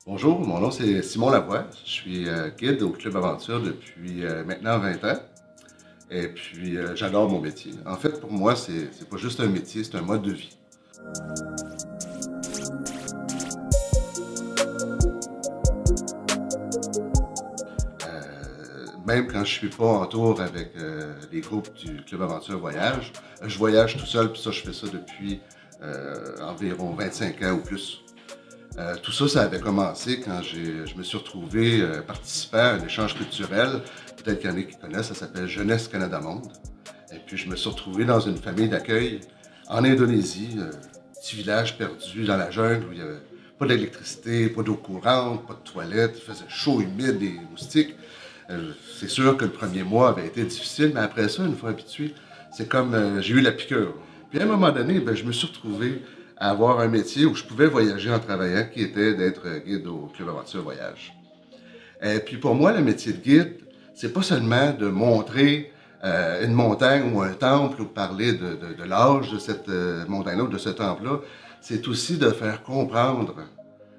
Bonjour, mon nom c'est Simon Lavoie. Je suis guide au Club Aventure depuis maintenant 20 ans. Et puis, j'adore mon métier. En fait, pour moi, c'est pas juste un métier, c'est un mode de vie. Même quand je suis pas en tour avec les groupes du Club Aventure Voyage, je voyage tout seul, puis ça, je fais ça depuis environ 25 ans ou plus. Tout ça, ça avait commencé quand je me suis retrouvé participant à un échange culturel. Peut-être qu'il y en a qui connaissent, ça s'appelle Jeunesse Canada Monde. Et puis, je me suis retrouvé dans une famille d'accueil en Indonésie, petit village perdu dans la jungle où il n'y avait pas d'électricité, pas d'eau courante, pas de toilette, il faisait chaud, humide, des moustiques. C'est sûr que le premier mois avait été difficile, mais après ça, une fois habitué, c'est comme j'ai eu la piqûre. Puis à un moment donné, ben, je me suis retrouvé à avoir un métier où je pouvais voyager en travaillant, qui était d'être guide au Club Aventure Voyage. Et puis pour moi, le métier de guide, c'est pas seulement de montrer une montagne ou un temple ou parler de l'âge de cette montagne-là ou de ce temple-là. C'est aussi de faire comprendre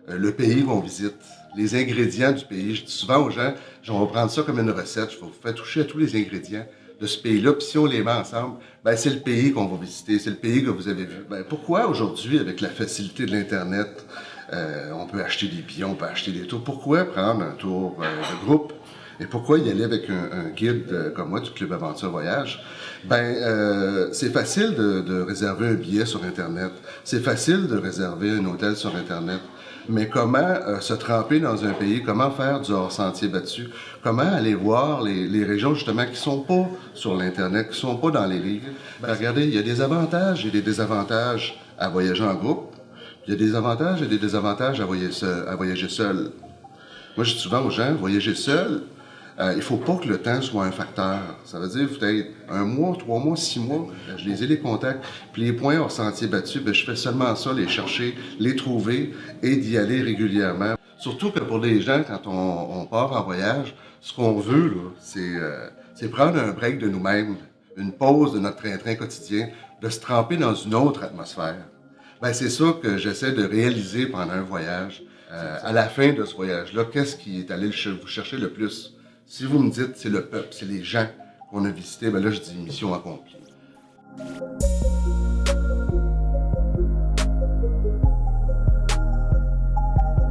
le pays qu'on visite, les ingrédients du pays. Je dis souvent aux gens, on va prendre ça comme une recette, je vais vous faire toucher à tous les ingrédients de ce pays-là, puis si on les met ensemble, ben c'est le pays qu'on va visiter, c'est le pays que vous avez vu. Ben, pourquoi aujourd'hui, avec la facilité de l'Internet, on peut acheter des billets, on peut acheter des tours, pourquoi prendre un tour de groupe et pourquoi y aller avec un guide comme moi du Club Aventure Voyage? Ben, c'est facile de réserver un billet sur Internet. C'est facile de réserver un hôtel sur Internet. Mais comment se tremper dans un pays, comment faire du hors-sentier battu, comment aller voir les régions justement qui sont pas sur l'Internet, qui sont pas dans les livres. Ben, regardez, il y a des avantages et des désavantages à voyager en groupe. Il y a des avantages et des désavantages à voyager seul. Moi, je dis souvent aux gens, voyager seul, il faut pas que le temps soit un facteur. Ça veut dire peut-être un mois, 3 mois, 6 mois, je les ai les contacts. Puis les points hors sentier battus, ben, je fais seulement ça, les chercher, les trouver et d'y aller régulièrement. Surtout que pour les gens, quand on part en voyage, ce qu'on veut, là, c'est prendre un break de nous-mêmes, une pause de notre train-train quotidien, de se tremper dans une autre atmosphère. Ben, c'est ça que j'essaie de réaliser pendant un voyage. À la fin de ce voyage-là, qu'est-ce qui est allé vous chercher le plus? Si vous me dites c'est le peuple, c'est les gens qu'on a visités, ben là je dis mission accomplie.